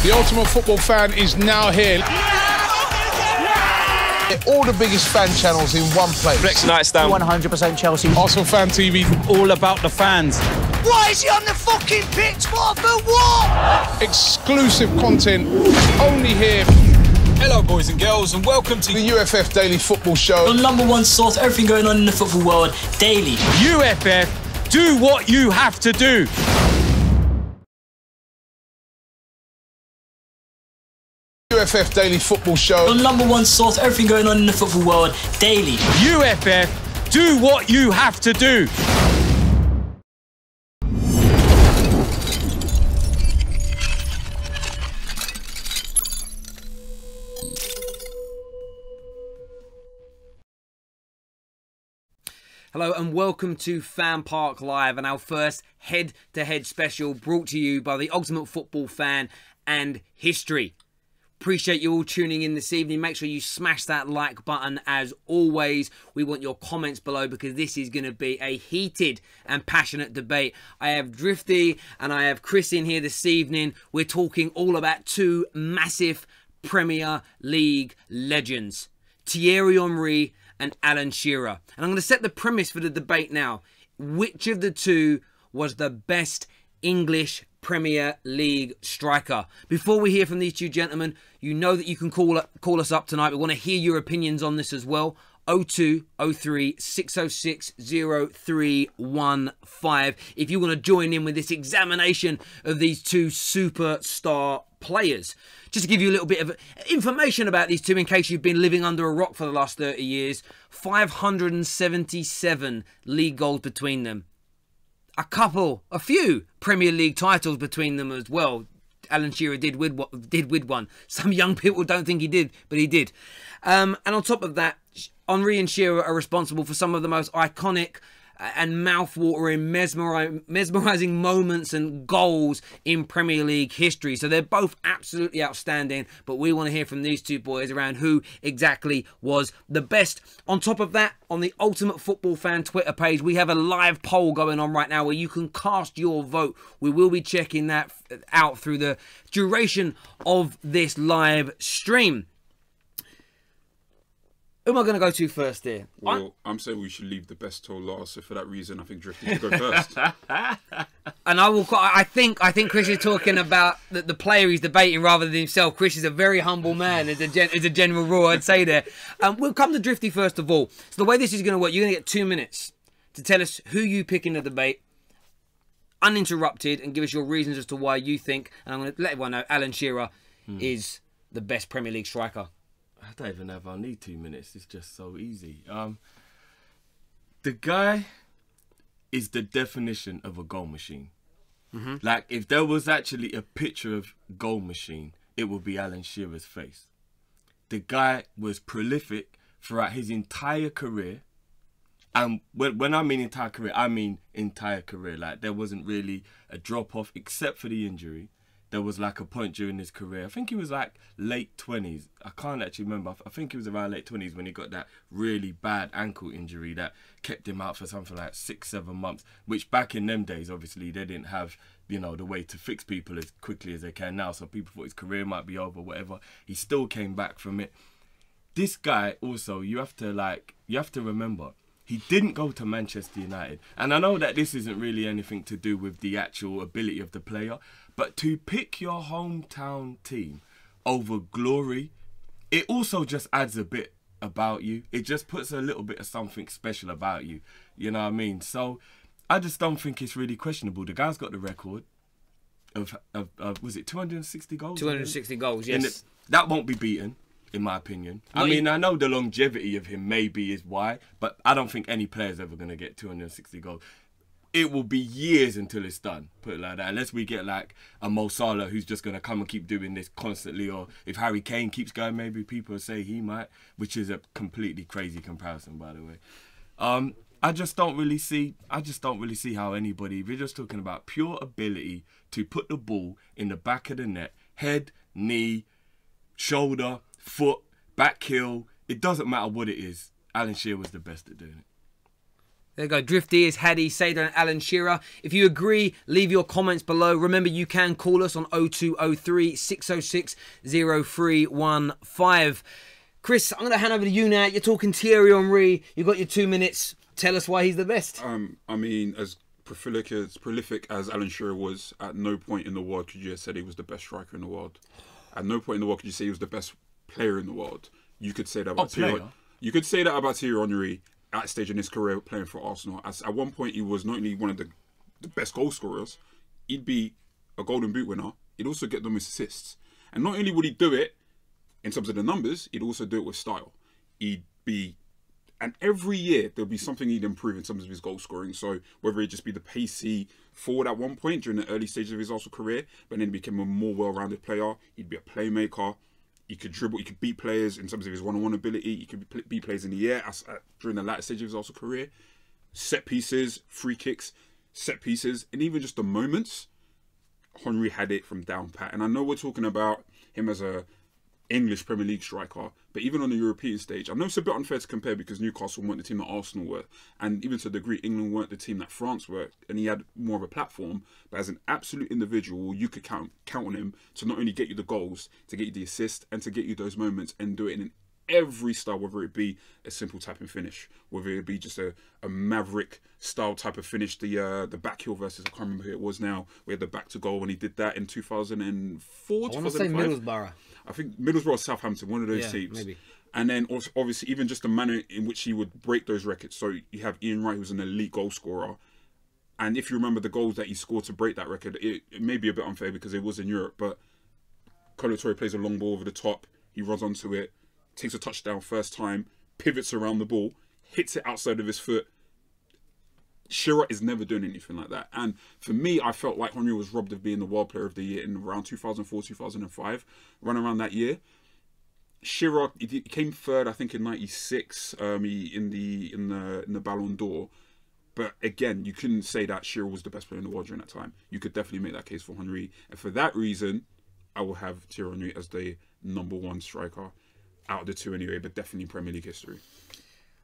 The ultimate football fan is now here. All the biggest fan channels in one place. Flex Nightstand. 100% Chelsea. Arsenal Fan TV. All about the fans. Why is he on the fucking pitch? What for what? Exclusive content only here. Hello, boys and girls, and welcome to The UFF Daily Football Show. The #1 source, everything going on in the football world, daily. UFF. Do what you have to do. UFF Daily Football Show. The #1 source, everything going on in the football world, daily. UFF. Do what you have to do. Hello and welcome to FanPark Live and our first head-to-head special brought to you by the ultimate football fan and history. Appreciate you all tuning in this evening. Make sure you smash that like button as always. We want your comments below because this is going to be a heated and passionate debate. I have Drifty and I have Chris in here this evening. We're talking all about two massive Premier League legends, Thierry Henry and Alan Shearer. And I'm going to set the premise for the debate now. Which of the two was the best English Premier League striker? Before we hear from these two gentlemen, you know that you can call us up tonight. We want to hear your opinions on this as well. 0203 606 0315 if you want to join in with this examination of these two superstar players. Just to give you a little bit of information about these two in case you've been living under a rock for the last 30 years. 577 league goals between them. A few Premier League titles between them as well. Alan Shearer did win one. Some young people don't think he did, but he did. And on top of that, Henry and Shearer are responsible for some of the most iconic and mouth-watering, mesmerising moments and goals in Premier League history. So they're both absolutely outstanding, but we want to hear from these two boys around who exactly was the best. On top of that, on the Ultimate Football Fan Twitter page, we have a live poll going on right now where you can cast your vote. We will be checking that out through the duration of this live stream. Who am I going to go to first here? Well, I'm saying we should leave the best till last. So for that reason, I think Drifty should go first. And I think Chris is talking about the player he's debating rather than himself. Chris is a very humble man, as a general rule, I'd say there. We'll come to Drifty first of all. So the way this is going to work, you're going to get 2 minutes to tell us who you pick in the debate, uninterrupted, and give us your reasons as to why you think, and I'm going to let everyone know, Alan Shearer is the best Premier League striker. I don't even know if I'll need 2 minutes. It's just so easy. The guy is the definition of a goal machine. Like, if there was actually a picture of goal machine, it would be Alan Shearer's face. The guy was prolific throughout his entire career. And when I mean entire career, I mean entire career. Like, there wasn't really a drop-off except for the injury. There was like a point during his career. I think he was like late 20s. I can't actually remember. I think he was around late 20s when he got that really bad ankle injury that kept him out for something like 6-7 months, which back in them days, obviously, they didn't have, you know, the way to fix people as quickly as they can now. So people thought his career might be over, whatever. He still came back from it. This guy also, you have to remember, he didn't go to Manchester United. And I know that this isn't really anything to do with the actual ability of the player, but to pick your hometown team over glory, it also just adds a bit about you. It just puts a little bit of something special about you. You know what I mean? So I just don't think it's really questionable. The guy's got the record of was it 260 goals? 260 goals, yes. That won't be beaten, in my opinion. I mean, I know the longevity of him maybe is why, but I don't think any player's ever going to get 260 goals. It will be years until it's done, put it like that. Unless we get like a Mo Salah who's just going to come and keep doing this constantly, or if Harry Kane keeps going, maybe people say he might, which is a completely crazy comparison, by the way. I just don't really see how anybody, if you're just talking about pure ability to put the ball in the back of the net, head, knee, shoulder, foot, back heel, it doesn't matter what it is. Alan Shearer was the best at doing it. There you go. Drifty is Haddy, Sader and Alan Shearer. If you agree, leave your comments below. Remember, you can call us on 0203 606 0315. Chris, I'm going to hand over to you now. You're talking Thierry Henry. You've got your 2 minutes. Tell us why he's the best. I mean, as prolific as Alan Shearer was, at no point in the world could you have said he was the best striker in the world. At no point in the world could you say he was the best player in the world. You could say that about Thierry. You could say that about Thierry Henry at a stage in his career playing for Arsenal. At one point, he was not only one of the best goal scorers, he'd be a Golden Boot winner. He'd also get them assists. And not only would he do it in terms of the numbers, he'd also do it with style. And every year, there'll be something he'd improve in terms of his goal scoring. So whether it just be the pacey forward at one point during the early stages of his Arsenal career, but then he became a more well-rounded player. He'd be a playmaker. He could dribble. He could beat players in terms of his one-on-one ability. He could beat players in the air during the latter stage of his Arsenal career. Set pieces, free kicks, set pieces, and even just the moments. Henry had it from down pat. And I know we're talking about him as a English Premier League striker, but even on the European stage, I know it's a bit unfair to compare because Newcastle weren't the team that Arsenal were, and even to a degree, England weren't the team that France were, and he had more of a platform. But as an absolute individual, you could count on him to not only get you the goals, to get you the assist, and to get you those moments, and do it in every style, whether it be a simple tap and finish, whether it be just a Maverick style type of finish, the back heel versus, I can't remember who it was now, we had the back to goal when he did that in 2004, I want to say Middlesbrough. I think Middlesbrough or Southampton, one of those teams. Maybe. And then also, obviously even just the manner in which he would break those records. So you have Ian Wright, who's an elite goal scorer. And if you remember the goals that he scored to break that record, it may be a bit unfair because it was in Europe, but Kolo Touré plays a long ball over the top, he runs onto it, takes a touchdown first time, pivots around the ball, hits it outside of his foot. Shearer is never doing anything like that. And for me, I felt like Henry was robbed of being the World Player of the Year in around 2004, 2005, run around that year. Shearer, he came third, I think, in '96, in the Ballon d'Or. But again, you couldn't say that Shearer was the best player in the world during that time. You could definitely make that case for Henry. And for that reason, I will have Thierry Henry as the #1 striker out of the two anyway, but definitely in Premier League history.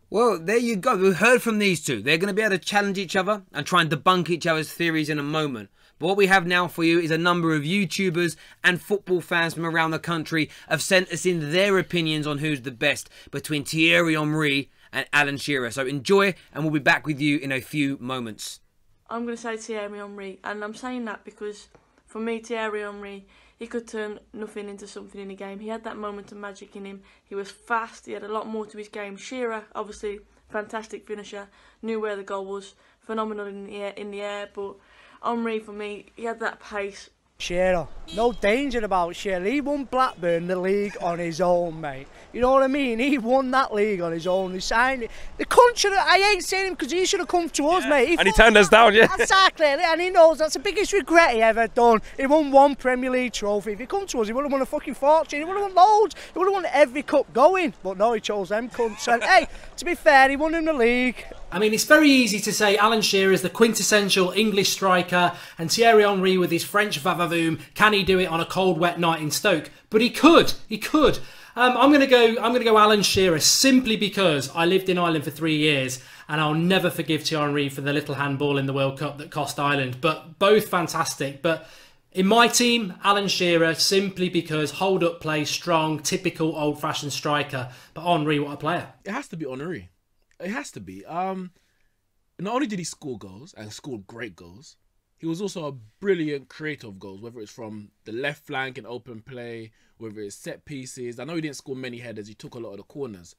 Well, there you go. We heard from these two. They're going to be able to challenge each other and try and debunk each other's theories in a moment. But what we have now for you is a number of YouTubers and football fans from around the country have sent us in their opinions on who's the best between Thierry Henry and Alan Shearer. So enjoy, and we'll be back with you in a few moments. I'm going to say Thierry Henry, and I'm saying that because for me, Thierry Henry, he could turn nothing into something in a game. He had that moment of magic in him. He was fast. He had a lot more to his game. Shearer, obviously, fantastic finisher. Knew where the goal was. Phenomenal in the air. But Henry, for me, he had that pace. Shearer, no danger about Shearer. He won Blackburn the league on his own, mate. You know what I mean? He won that league on his own. He signed it. The country, I ain't saying him because he should have come to us, mate. And he turned us down, yeah. Exactly, and he knows that's the biggest regret he ever done. He won one Premier League trophy. If he come to us, he would have won a fucking fortune. He would have won loads. He would have won every cup going. But no, he chose them cunts. And hey, to be fair, he won in the league. I mean, it's very easy to say Alan Shearer is the quintessential English striker and Thierry Henry with his French vavavoom, can he do it on a cold, wet night in Stoke? But he could. I'm going to go Alan Shearer simply because I lived in Ireland for 3 years and I'll never forgive Thierry Henry for the little handball in the World Cup that cost Ireland. But both fantastic. But in my team, Alan Shearer, simply because hold-up play, strong, typical old-fashioned striker. But Henry, what a player. It has to be Henry. It has to be. Not only did he score goals, and scored great goals, he was also a brilliant creator of goals, whether it's from the left flank in open play, whether it's set pieces. I know he didn't score many headers, he took a lot of the corners.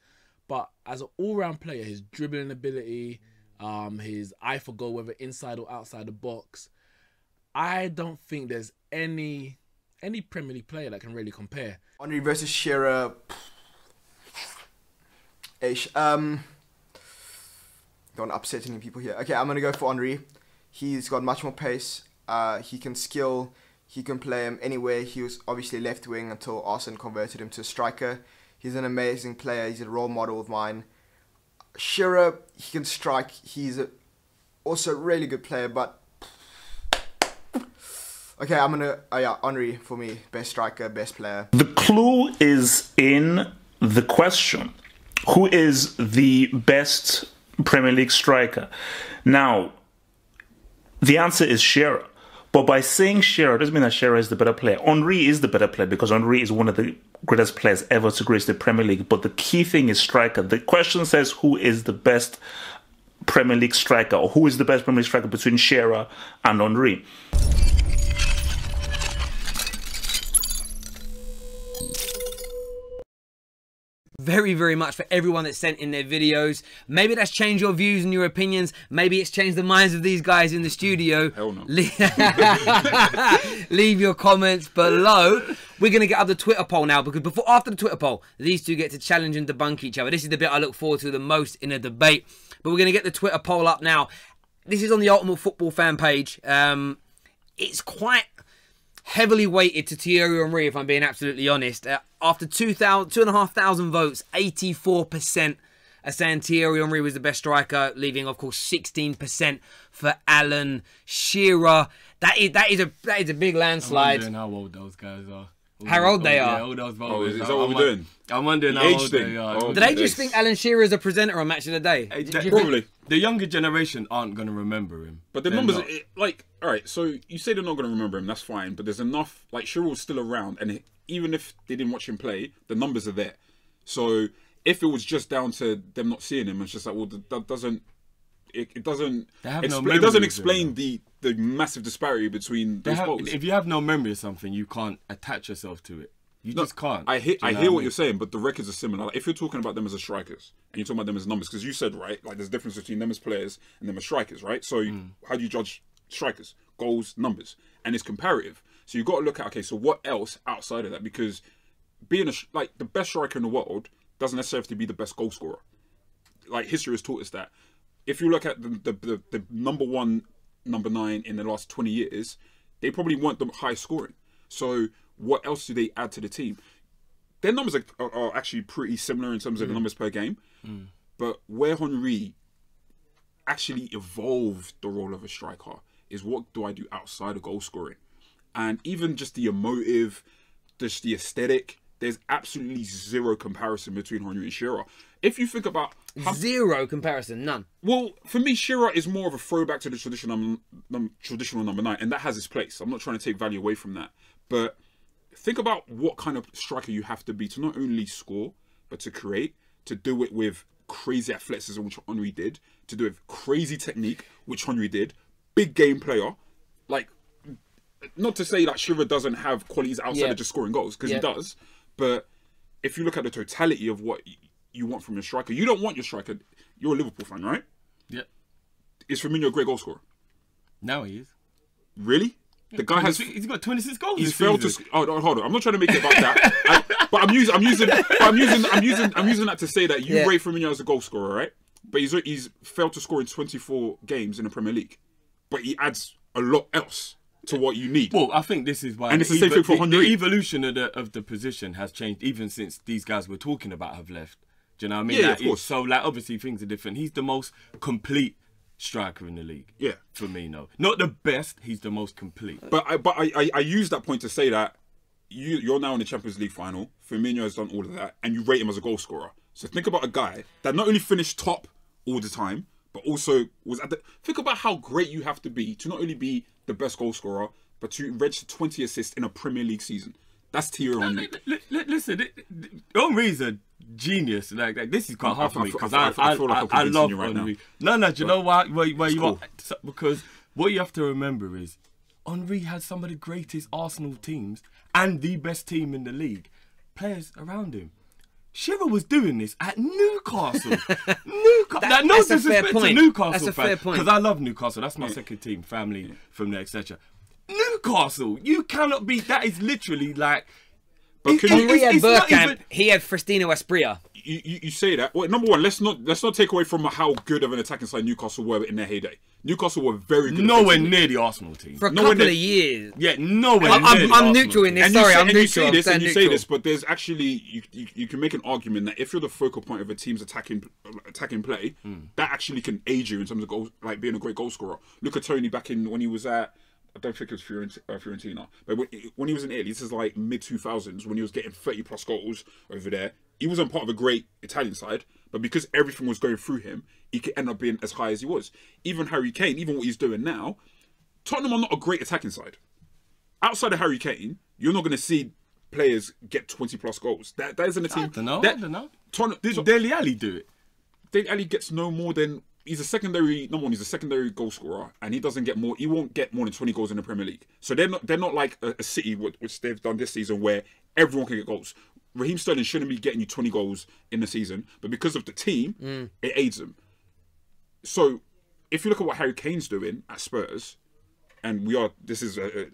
But as an all-round player, his dribbling ability, his eye for goal, whether inside or outside the box, I don't think there's any Premier League player that can really compare. Henry versus Shearer. Don't upset any people here. Okay, I'm going to go for Henry. He's got much more pace. He can skill. He can play him anywhere. He was obviously left wing until Arsenal converted him to a striker. He's an amazing player. He's a role model of mine. Shearer, he can strike. He's also a really good player, but... Okay, I'm going to... Henry, for me, best striker, best player. The clue is in the question. Who is the best Premier League striker. Now, the answer is Shearer. But by saying Shearer doesn't mean that Shearer is the better player. Henry is the better player because Henry is one of the greatest players ever to grace the Premier League. But the key thing is striker. The question says who is the best Premier League striker, or who is the best Premier League striker between Shearer and Henry. Very, very much for everyone that sent in their videos. Maybe that's changed your views and your opinions. Maybe it's changed the minds of these guys in the studio. Hell no. Leave your comments below. We're going to get up the Twitter poll now, because after the Twitter poll, these two get to challenge and debunk each other. This is the bit I look forward to the most in a debate. But we're going to get the Twitter poll up now. This is on the Ultimate Football fan page. It's quite heavily weighted to Thierry Henry, if I'm being absolutely honest. After 2,500 votes, 84% are saying Thierry Henry was the best striker, leaving, of course, 16% for Alan Shearer. That is a big landslide. I'm wondering how old those guys are. How old they are? Yeah, all those Oh, is that what we're doing? I'm wondering how old they are. Oh, Do they just think Alan Shearer is a presenter on Match of the Day? Probably. The younger generation aren't going to remember him. But the They're numbers, not. all right, so you say they're not going to remember him, that's fine, but there's enough, like, Shearer was still around, and even if they didn't watch him play, the numbers are there. So if it was just down to them not seeing him, it's just like, well, that doesn't, it doesn't, it doesn't explain the massive disparity between those goals. If you have no memory of something, you can't attach yourself to it. You just can't. I hear what you're saying, but the records are similar. Like, if you're talking about them as strikers and you're talking about them as numbers, because you said, right, like, there's a difference between them as players and them as strikers, right? So how do you judge strikers? Goals, numbers, and it's comparative. So you've got to look at, okay, so what else outside of that? Because being like the best striker in the world doesn't necessarily have to be the best goal scorer. Like, history has taught us that. If you look at the number one, number 9 in the last 20 years, they probably weren't the highest scoring. So what else do they add to the team? Their numbers are actually pretty similar in terms of the numbers per game. But where Henry actually evolved the role of a striker is, what do I do outside of goal scoring? And even just the emotive, just the aesthetic, there's absolutely zero comparison between Henry and Shearer. If you think about... Zero comparison, none. Well, for me, Shearer is more of a throwback to the traditional number 9, and that has its place. I'm not trying to take value away from that. But think about what kind of striker you have to be to not only score, but to create, to do it with crazy athleticism, which Henry did, to do it with crazy technique, which Henry did, big game player. Like, not to say that Shearer doesn't have qualities outside of just scoring goals, because he does. But if you look at the totality of what you want from your striker, you don't want your striker. You're a Liverpool fan, right? Yeah. Is Firmino a great goal scorer? Now he is. Really? The guy he's got 26 goals. He's failed to. Oh, hold on. I'm not trying to make it about that. But I'm using that to say that you rate Firmino as a goal scorer, right? But he's failed to score in 24 games in the Premier League. But he adds a lot else to what you need. Well, I think this is why. And it's the same thing for Henry. The evolution of the position has changed even since these guys we're talking about have left. Do you know what I mean? Yeah, of course. So, like, obviously things are different. He's the most complete striker in the league. Yeah. For me, no. Not the best, he's the most complete. But I use that point to say that you're now in the Champions League final. Firmino has done all of that, and you rate him as a goal scorer. So think about a guy that not only finished top all the time, but also was at the... Think about how great you have to be to not only be the best goal scorer, but to register 20 assists in a Premier League season. That's Thierry Henry. Listen, Henry's a genius. Like this is quite hard for me because I love Henry. No, do you know why you are? Because what you have to remember is Henry has some of the greatest Arsenal teams and the best team in the league. Players around him. Shearer was doing this at Newcastle. No disrespect to Newcastle That's a fair point. because I love Newcastle. That's my second team, family from there, etc. Newcastle, you cannot be. That is literally like. But Henry had Bergkamp. He had Faustino Asprilla. You say that. Well, number one, let's not take away from how good of an attacking side Newcastle were in their heyday. Newcastle were very good. Nowhere near the Arsenal team. For a couple of years. Yeah, nowhere near. I'm neutral in this. Sorry, I'm neutral. You say this, but there's actually you can make an argument that if you're the focal point of a team's attacking play, that actually can aid you in terms of goals, like being a great goal scorer. Look at Tony back in when he was at. I don't think it was Fiorentina, but when he was in Italy, this is like mid-2000s when he was getting 30+ goals over there. he wasn't part of a great Italian side, but because everything was going through him, he could end up being as high as he was. Even Harry Kane, even what he's doing now, Tottenham are not a great attacking side. Outside of Harry Kane, you're not going to see players get 20+ goals. That isn't a team. I don't know. Did Dele Alli do it? Dele Alli gets no more than... He's a secondary... Number one, he's a secondary goal scorer, and he doesn't get more... He won't get more than 20 goals in the Premier League. So they're not like a City, which they've done this season, where everyone can get goals. Raheem Sterling shouldn't be getting you 20 goals in the season, but because of the team, it aids them. So, if you look at what Harry Kane's doing at Spurs, and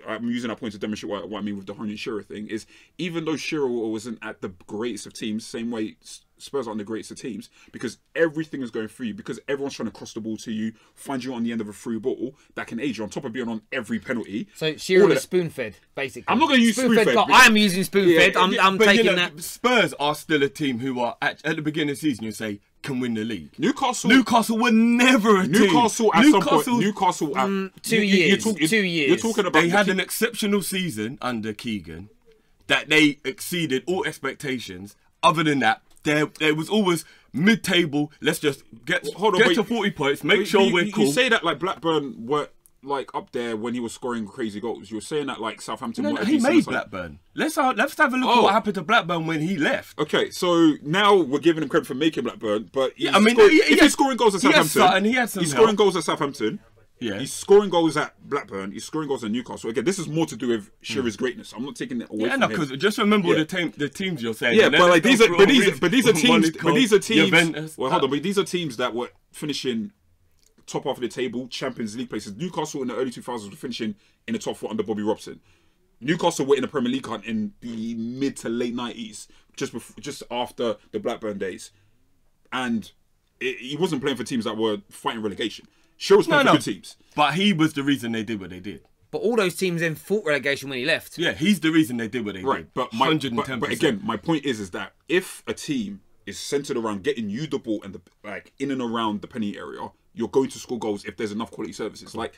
I'm using that point to demonstrate what I mean with the Henry Shearer thing, is even though Shearer wasn't at the greatest of teams, same way Spurs aren't the greatest of teams, because everything is going through you, because everyone's trying to cross the ball to you, find you on the end of a through ball, that can aid you, on top of being on every penalty. So Shearer is spoon-fed, basically. I'm not going to use spoon-fed. I am using spoon-fed. Yeah, I'm taking that. Spurs are still a team who are, at the beginning of the season, you say, can win the league. Newcastle were never a team. Newcastle at some point. Newcastle at 2 years. 2 years. You're talking about they had an exceptional season under Keegan that they exceeded all expectations. Other than that, there was always mid-table. Let's just get to 40 points. Make sure we're cool. You say that like Blackburn were like up there when he was scoring crazy goals. You were saying that like Southampton. No, he made Blackburn. Let's have a look at what happened to Blackburn when he left. Okay, so now we're giving him credit for making Blackburn, but if he's scoring goals at Southampton, he's scoring goals at Southampton. Yeah, he's scoring goals at Blackburn. He's scoring goals at Newcastle. Again, this is more to do with Shearer's greatness. I'm not taking it away from him. because just remember the teams you're saying. Yeah, but like these are teams. Juventus, Well, hold on, but these are teams that were finishing top half of the table, Champions League places. Newcastle in the early 2000s were finishing in the top 4 under Bobby Robson. Newcastle were in the Premier League hunt in the mid to late 90s, just after the Blackburn days, and he wasn't playing for teams that were fighting relegation. Shearer was playing for good teams, but he was the reason they did what they did. But all those teams then fought relegation when he left. Yeah, he's the reason they did what they did. But 110%. But again, my point is that if a team is centered around getting you the ball and in and around the penalty area, you're going to score goals if there's enough quality services. Like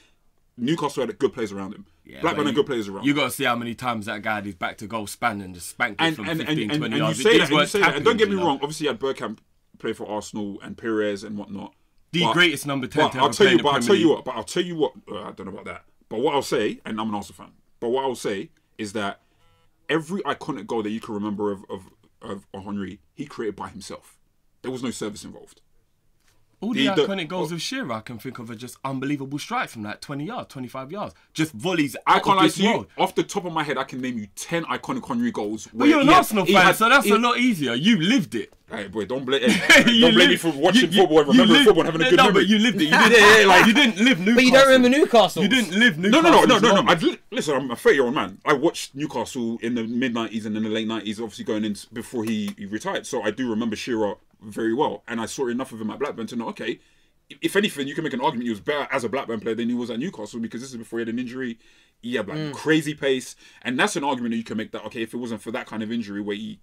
Newcastle had good players around him. Yeah, Blackburn had good players around him. You got to see how many times that guy had his back to goal span and just spanked it from 15, 20 yards. You say that, and don't get me wrong, obviously you had Bergkamp play for Arsenal and Perez and whatnot. Greatest number 10 to I'll ever play in the Premier League. I'll tell you what, I don't know about that. But what I'll say, and I'm an Arsenal fan, but what I'll say is that every iconic goal that you can remember of Henry, he created by himself. There was no service involved. All the iconic goals of Shearer I can think of are just unbelievable strikes from like 20 yards, 25 yards. Just volleys out of this world. Off the top of my head, I can name you 10 iconic Henry goals. Well, you're an Arsenal fan, so that's a lot easier. You lived it. Hey, boy, don't blame me for watching football and remembering football and having a good memory. No, but you lived it. You didn't live Newcastle. But you don't remember Newcastle. You didn't live Newcastle. No. Listen, I'm a 30-year-old man. I watched Newcastle in the mid-90s and in the late 90s, obviously going in before he retired. So I do remember Shearer very well. And I saw enough of him at Blackburn to know, okay, if anything, you can make an argument he was better as a Blackburn player than he was at Newcastle, because this is before he had an injury. He had crazy pace. And that's an argument that you can make, that, okay, if it wasn't for that kind of injury where he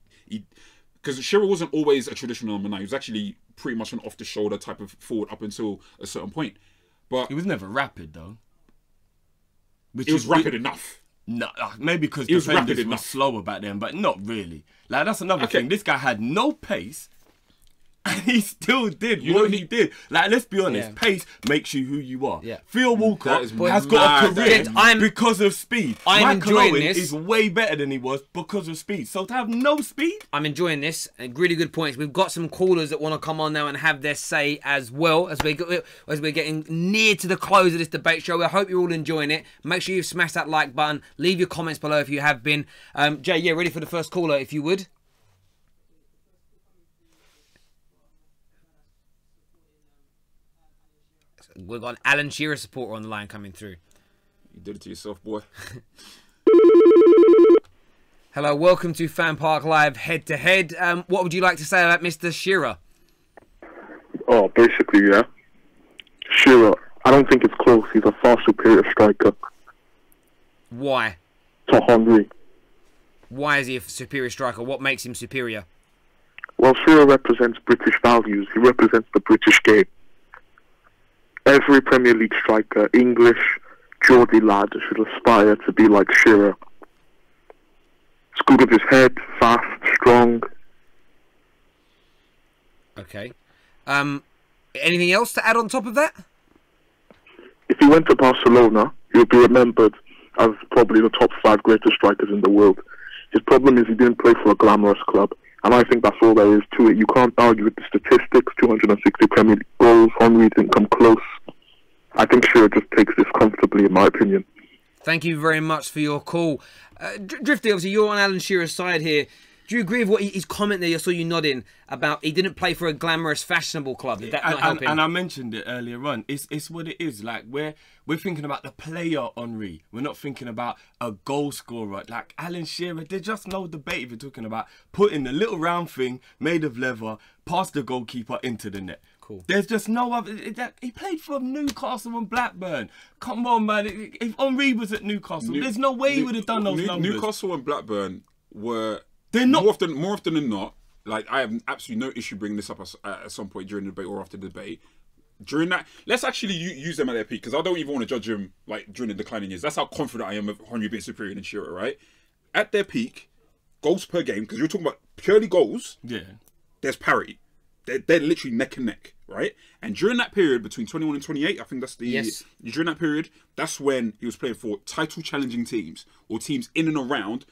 because Shearer wasn't always a traditional number 9. He was actually pretty much an off-the-shoulder type of forward up until a certain point. But he was never rapid, though. He was rapid enough. No, maybe because defenders were slower back then, but not really. Like, that's another thing. This guy had no pace, and he still did what he did. Like, let's be honest, pace makes you who you are. Yeah. Theo Walcott has got a career because of speed. I'm enjoying this. Is way better than he was because of speed. So to have no speed, I'm enjoying this. And really good points. We've got some callers that want to come on now and have their say as well as we're getting near to the close of this debate show. I hope you're all enjoying it. Make sure you've smashed that like button. Leave your comments below if you have been. Jay, ready for the first caller, if you would. We've got an Alan Shearer supporter on the line coming through. You did it to yourself, boy. Hello, welcome to FanPark Live Head to Head. What would you like to say about Mr. Shearer? Oh, basically, yeah. Shearer, I don't think it's close. He's a far superior striker. Why? To Henry. Why is he a superior striker? What makes him superior? Well, Shearer represents British values. He represents the British game. Every Premier League striker, English, Geordie lad, should aspire to be like Shearer. He's good with his head, fast, strong. Okay. Anything else to add on top of that? If he went to Barcelona, he would be remembered as probably the top 5 greatest strikers in the world. His problem is he didn't play for a glamorous club, and I think that's all there is to it. You can't argue with the statistics, 260 Premier League goals, Henry didn't come close. I think Shearer just takes this comfortably, in my opinion. Thank you very much for your call. Drifty, obviously, you're on Alan Shearer's side here. Do you agree with what his comment there? I saw you nodding about he didn't play for a glamorous, fashionable club. Did that not help him? And I mentioned it earlier on. It's what it is. Like we're thinking about the player Henry. We're not thinking about a goal scorer. Like Alan Shearer, there's just no debate if you're talking about putting the little round thing made of leather past the goalkeeper into the net. Cool. There's just no other. He played for Newcastle and Blackburn. Come on, man. If Henry was at Newcastle, there's no way he would have done those numbers. Newcastle and Blackburn were. They're not more often than not. Like I have absolutely no issue bringing this up at some point during the debate or after the debate. During that, let's actually use them at their peak because I don't even want to judge them like during the declining years. That's how confident I am of Henry being superior than Shearer. Right at their peak, goals per game because you're talking about purely goals. Yeah, there's parity. They're literally neck and neck, right? And during that period between 21 and 28, I think that's the during that period, that's when he was playing for title challenging teams or teams in and around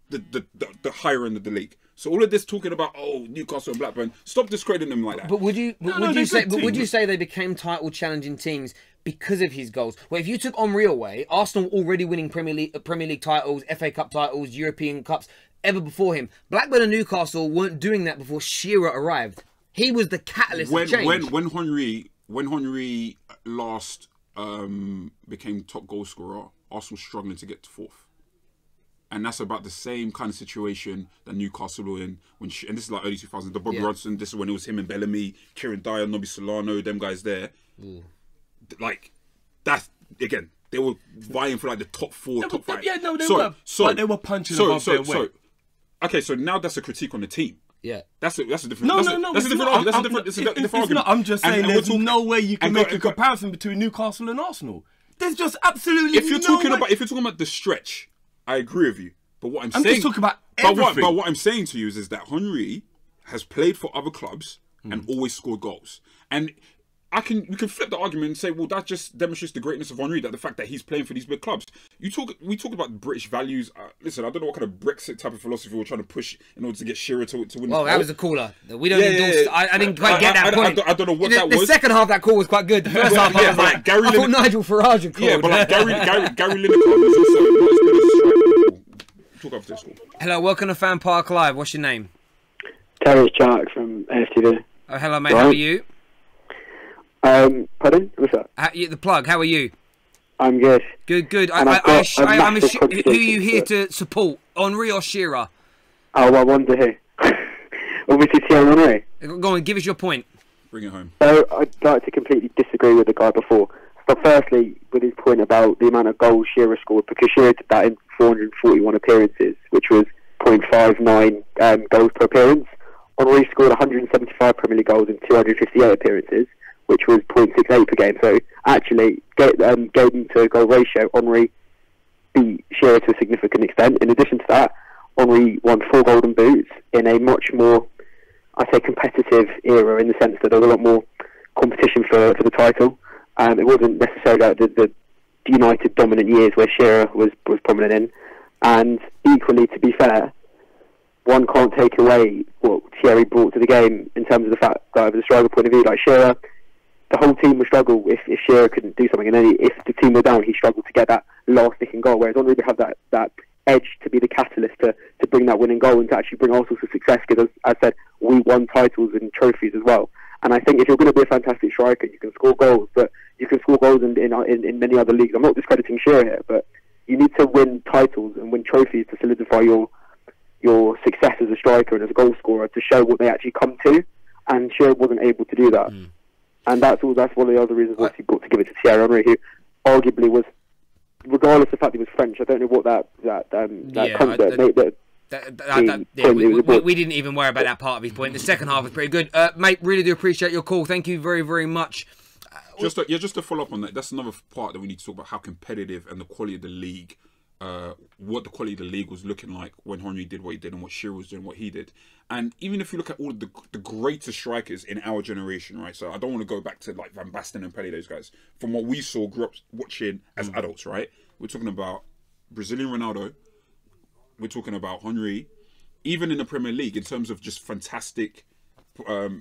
the higher end of the league. So all of this talking about Newcastle and Blackburn, stop discrediting them like that. But would you say they became title challenging teams because of his goals? Well, if you took Henry away, Arsenal were already winning Premier League titles, FA Cup titles, European Cups ever before him. Blackburn and Newcastle weren't doing that before Shearer arrived. He was the catalyst of change. When Henry last became top goal scorer, Arsenal struggling to get to 4th. And that's about the same kind of situation that Newcastle were in and this is like early 2000s. The Bobby Robson, this is when it was him and Bellamy, Kieran Dyer, Nobby Solano, them guys there. Like that's again, they were vying for like the top 4, top 5. Yeah, no, they were. But they were punching above their weight. Okay, so now that's a critique on the team. Yeah, that's a different. No, that's a different argument. That's a different argument. I'm just saying, there's no way you can make a comparison between Newcastle and Arsenal. There's just absolutely. If you're talking about the stretch, I agree with you. But what I'm saying, just talking about everything. But what I'm saying to you is that Henry has played for other clubs and always scored goals. And we can flip the argument and say, well, that just demonstrates the greatness of Henry, that the fact that he's playing for these big clubs. We talk about British values. Listen, I don't know what kind of Brexit type of philosophy we're trying to push in order to get Shearer to win. Well, that was a caller. We don't endorse. I didn't quite get that point. I don't know what that was. The second half of that call was quite good. The first half, I was like, I thought Nigel Farage had called. Yeah, but like Gary Lineker was also not as good as striker. Talk after this call. Hello, welcome to FanPark Live. What's your name? Terry Chark from AFTV. Oh, hello, mate. How are you? Pardon? What's that? The plug. How are you? I'm good. Good. Who are you here to support? Henry or Shearer? Oh, I wonder who. Obviously, Thierry Henry. Go on, give us your point. Bring it home. So, I'd like to completely disagree with the guy before. So, firstly, with his point about the amount of goals Shearer scored, because Shearer did that in 441 appearances, which was 0.59 goals per appearance. Henry scored 175 Premier League goals in 258 appearances, which was 0.68 per game. So actually, game to goal ratio, Henry beat Shearer to a significant extent. In addition to that, Henry won 4 Golden Boots in a much more, I say, competitive era, in the sense that there was a lot more competition for the title. It wasn't necessarily like the United dominant years where Shearer was prominent in. And equally, to be fair, one can't take away what Thierry brought to the game in terms of the fact that, over the striker point of view, like Shearer, the whole team would struggle if Shearer couldn't do something, and then if the team were down, he struggled to get that last-sticking goal, whereas Henry would have that edge to be the catalyst to bring that winning goal and to actually bring Arsenal to success, because, as I said, we won titles and trophies as well. And I think if you're going to be a fantastic striker, you can score goals, but you can score goals in many other leagues. I'm not discrediting Shearer here, but you need to win titles and win trophies to solidify your success as a striker and as a goal scorer, to show what they actually come to, and Shearer wasn't able to do that. And that's one of the other reasons why he got to give it to Thierry Henry, who arguably was, regardless of the fact he was French, I don't know what we didn't even worry about that part of his point. The second half was pretty good. Mate, really do appreciate your call. Thank you very, very much. Just to follow up on that, that's another part that we need to talk about, how competitive and the quality of the league what the quality of the league was looking like when Henry did what he did and what Shearer was doing what he did. And even if you look at all of the greatest strikers in our generation, right? So I don't want to go back to like Van Basten and Pelé, those guys. From what we saw, grew up watching as adults, right? We're talking about Brazilian Ronaldo. We're talking about Henry. Even in the Premier League, in terms of just fantastic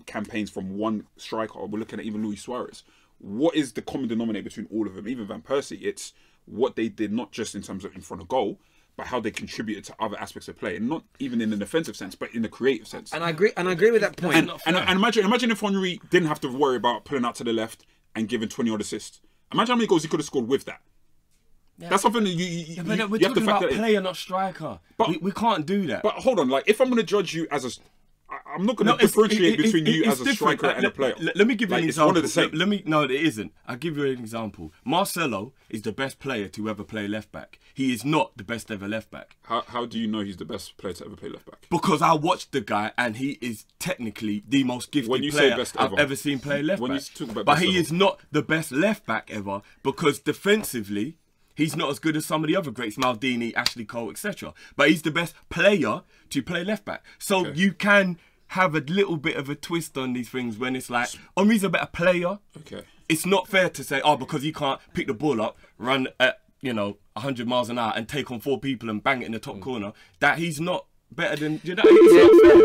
campaigns from one striker, we're looking at even Luis Suarez. What is the common denominator between all of them? Even Van Persie, it's what they did, not just in terms of in front of goal, but how they contributed to other aspects of play, and not even in an offensive sense, but in the creative sense. And I agree with that point. And imagine if Henry didn't have to worry about pulling out to the left and giving 20 odd assists. Imagine how many goals he could have scored with that. Yeah. That's something that you we're have to talking factor about in. player, not striker. But we can't do that. But hold on, like if I'm going to judge you as I'm not going to differentiate between you as a striker and a player. Let me give you an example. One of the same. No, it isn't. I'll give you an example. Marcelo is the best player to ever play left back. He is not the best ever left back. How do you know he's the best player to ever play left back? Because I watched the guy and he is technically the most gifted player I've ever seen play left back. But he is not the best left back ever because defensively, he's not as good as some of the other greats, Maldini, Ashley Cole, etc. But he's the best player to play left back. So you can have a little bit of a twist on these things when it's like, Henry's a better player. Okay. It's not fair to say, because he can't pick the ball up, run at, 100 miles an hour and take on 4 people and bang it in the top corner, that he's not better than, it's not fair.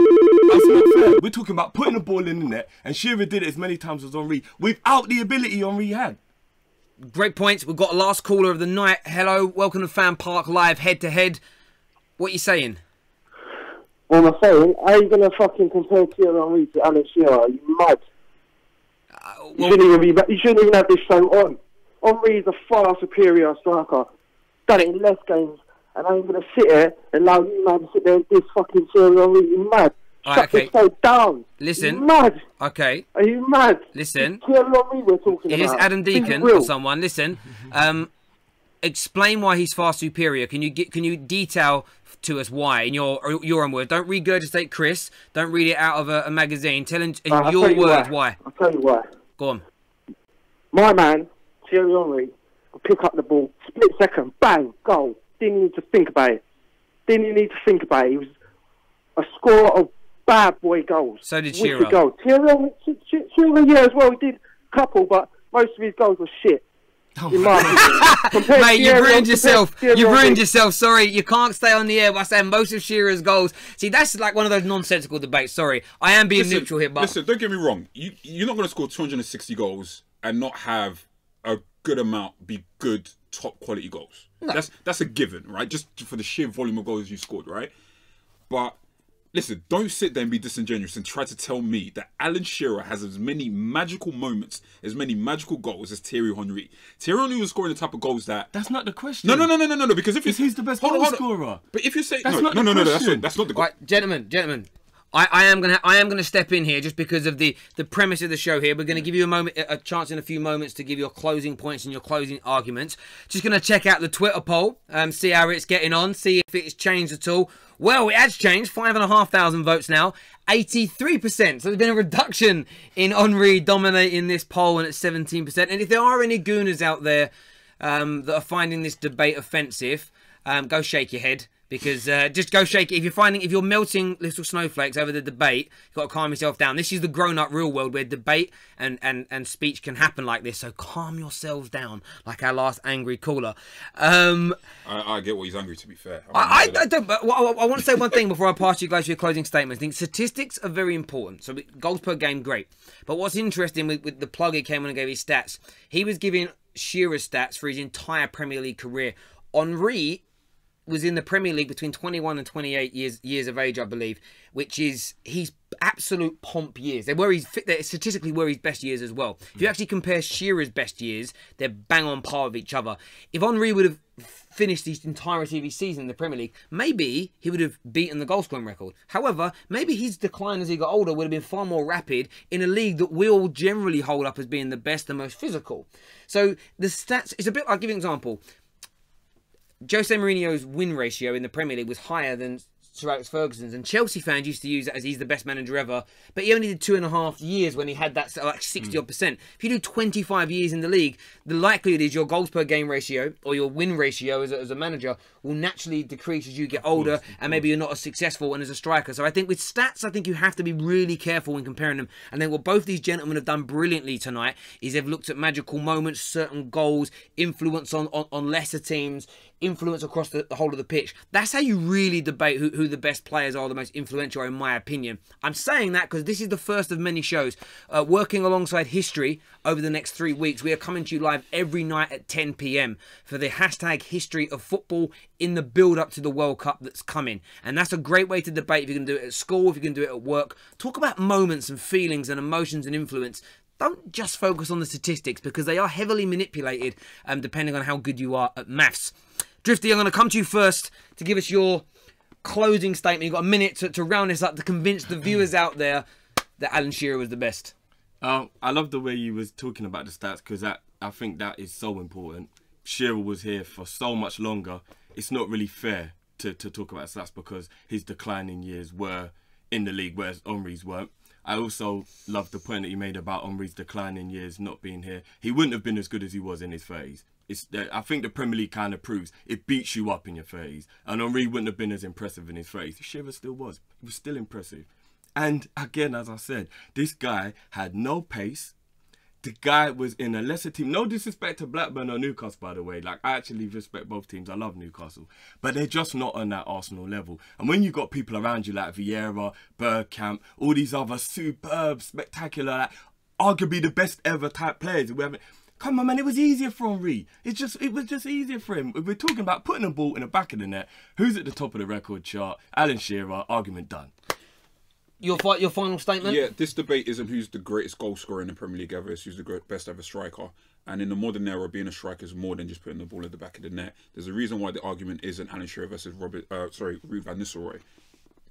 That's not fair. We're talking about putting the ball in the net, and Shearer did it as many times as Henry without the ability Henry had. Great points. We've got a last caller of the night. Hello, welcome to FanPark Live, head to head. What are you saying? What am I saying? How are you going to fucking compare Thierry Henry to Alan Shearer? Are you mad? You shouldn't even have this show on. Henry is a far superior striker. Done it in less games. And I'm going to sit here and allow you man to sit there and diss fucking Thierry Henry. You mad? Shut this show down. Listen. You mad? Okay. Are you mad? Listen. Thierry Henry we're talking about. Here's Adam Deacon or someone. Listen. Explain why he's far superior. Can you detail to us why in your own words? Don't regurgitate Chris. Don't read it out of a magazine. Tell him in your words why. I'll tell you why. Go on. My man, Thierry Henry, will pick up the ball, split second, bang, goal. Didn't need to think about it. He was a scorer of bad boy goals. So did Shearer. Thierry, yeah, as well. He did a couple, but most of his goals were shit. Oh, mate, you ruined yourself. You ruined yourself. Sorry, you can't stay on the air by saying most of Shearer's goals. See, that's like one of those nonsensical debates. Sorry, I am being neutral here, but listen, don't get me wrong. You're not going to score 260 goals and not have a good amount be good top quality goals. No. That's a given, right? Just for the sheer volume of goals you scored, right? But listen, don't sit there and be disingenuous and try to tell me that Alan Shearer has as many magical moments, as many magical goals as Thierry Henry. Thierry Henry was scoring the type of goals that... That's not the question. No. Because if he's the best goal scorer. But if you say... That's that's not the... Right, gentlemen. I am gonna step in here just because of the premise of the show here. We're gonna give you a chance in a few moments to give your closing points and your closing arguments. Just gonna check out the Twitter poll, see how it's getting on, see if it's changed at all. Well, it has changed. 5,500 votes now. 83%. So there's been a reduction in Henry dominating this poll, and it's 17%. And if there are any gooners out there that are finding this debate offensive, go shake your head. Because just go shake it. If you're melting little snowflakes over the debate, you've got to calm yourself down. This is the grown-up real world where debate and speech can happen like this. So calm yourselves down, like our last angry caller. I get what he's angry, to be fair. I don't. But I want to say one thing before I pass you guys your closing statements. I think statistics are very important. So goals per game, great. But what's interesting with the plug he came on and gave his stats, he was giving Shearer's stats for his entire Premier League career. Henry was in the Premier League between 21 and 28 years of age, I believe, which is his absolute pomp years. They're statistically were his best years as well. If you actually compare Shearer's best years, they're bang on par with each other. If Henry would have finished the entirety of his season in the Premier League, maybe he would have beaten the goal scoring record. However, maybe his decline as he got older would have been far more rapid in a league that we all generally hold up as being the best and most physical. So the stats, it's a bit, I'll give you an example. Jose Mourinho's win ratio in the Premier League was higher than Sir Alex Ferguson's, and Chelsea fans used to use it as he's the best manager ever, but he only did 2.5 years when he had that like 60-odd%. If you do 25 years in the league, the likelihood is your goals per game ratio or your win ratio as a manager will naturally decrease as you get older, and maybe you're not as successful and as a striker. So I think with stats, I think you have to be really careful when comparing them. And then what both these gentlemen have done brilliantly tonight is they've looked at magical moments, certain goals, influence on lesser teams, influence across the whole of the pitch. That's how you really debate who the best players are, the most influential, in my opinion. I'm saying that because this is the first of many shows. Working alongside History over the next 3 weeks, we are coming to you live every night at 10 p.m. for the hashtag History of Football in the build-up to the World Cup that's coming. And that's a great way to debate if you can do it at school, if you can do it at work. Talk about moments and feelings and emotions and influence. Don't just focus on the statistics because they are heavily manipulated depending on how good you are at maths. Drifty, I'm going to come to you first to give us your closing statement. You've got a minute to round this up to convince the viewers out there that Alan Shearer was the best. I love the way you was talking about the stats because I think that is so important. Shearer was here for so much longer. It's not really fair to talk about stats because his declining years were in the league, whereas Henry's weren't. I also love the point that you made about Henry's declining years not being here. He wouldn't have been as good as he was in his 30s. I think the Premier League kind of proves it beats you up in your 30s. And Henry wouldn't have been as impressive in his 30s. Shearer still was. He was still impressive. And again, as I said, this guy had no pace. The guy was in a lesser team. No disrespect to Blackburn or Newcastle, by the way. Like, I actually respect both teams. I love Newcastle. But they're just not on that Arsenal level. And when you got people around you like Vieira, Bergkamp, all these other superb, spectacular, like, arguably the best ever type players, we haven't... Come on, man, it was easier for Henry. It was just easier for him. We're talking about putting a ball in the back of the net. Who's at the top of the record chart? Alan Shearer, argument done. Your final statement? Yeah, this debate isn't who's the greatest goal scorer in the Premier League ever, it's who's the best ever striker. And in the modern era, being a striker is more than just putting the ball at the back of the net. There's a reason why the argument isn't Alan Shearer versus Ruud van Nistelrooy.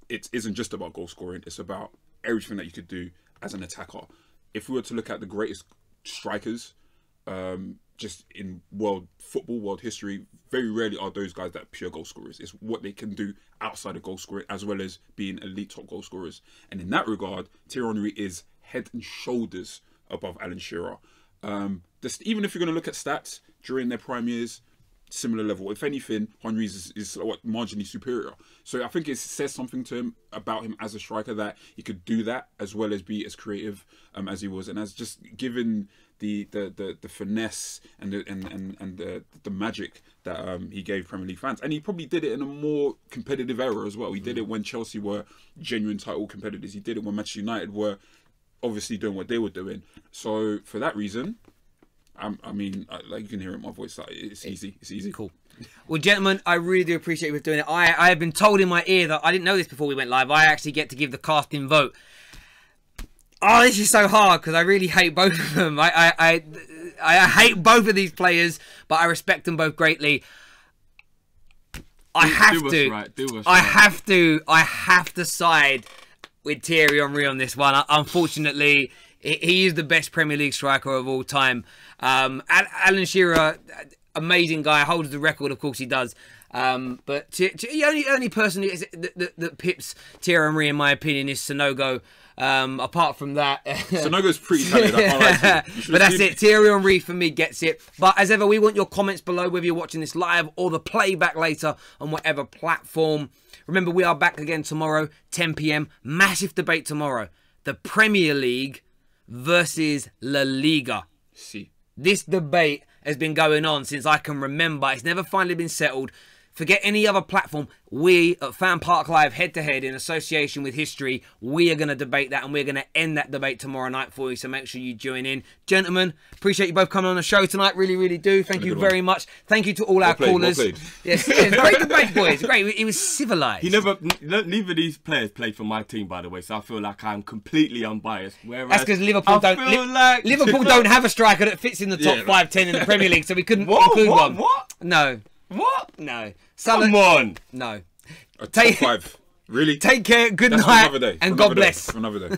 It isn't just about goal scoring, it's about everything that you could do as an attacker. If we were to look at the greatest strikers, just in world football, world history, very rarely are those guys that are pure goal scorers. It's what they can do outside of goal scoring, as well as being elite top goal scorers. And in that regard, Thierry Henry is head and shoulders above Alan Shearer. Even if you're going to look at stats during their prime years, similar level. If anything, Henry is marginally superior. So I think it says something to him about him as a striker that he could do that as well as be as creative as he was, and as just given the finesse and the magic that he gave Premier League fans. And he probably did it in a more competitive era as well. He did it when Chelsea were genuine title competitors. He did it when Manchester United were obviously doing what they were doing. So for that reason, I mean, like you can hear it in my voice, like, it's easy. It's easy. Cool. Well, gentlemen, I really do appreciate you doing it. I have been told in my ear that I didn't know this before we went live. I actually get to give the casting vote. Oh, this is so hard because I really hate both of them. I hate both of these players, but I respect them both greatly. I have to side with Thierry Henry on this one. Unfortunately, he is the best Premier League striker of all time. Alan Shearer, amazing guy, holds the record, of course he does. But the only person that pips Thierry Henry, in my opinion, is Sonogo. Apart from that, Sonogo's pretty talented. But that's it. Thierry Henry for me gets it. But as ever, we want your comments below, whether you're watching this live or the playback later on whatever platform. Remember, we are back again tomorrow, 10 p.m. Massive debate tomorrow. The Premier League versus La Liga. See. This debate has been going on since I can remember. It's never finally been settled. Forget any other platform. We at FanPark Live, head-to-head, in association with History, we are going to debate that, and we're going to end that debate tomorrow night for you, so make sure you join in. Gentlemen, appreciate you both coming on the show tonight. Really, really do. Thank you very much. Thank you to all our callers. Yes, great debate, boys. Great. It was civilised. Neither of these players played for my team, by the way, so I feel like I'm completely unbiased. Whereas that's because Liverpool don't have a striker that fits in the top 5-10 in the Premier League, so we couldn't include one. What? No. What? No. Come on. No. Top 5. Really? Take care. Good night. Another day. And God bless. Another day.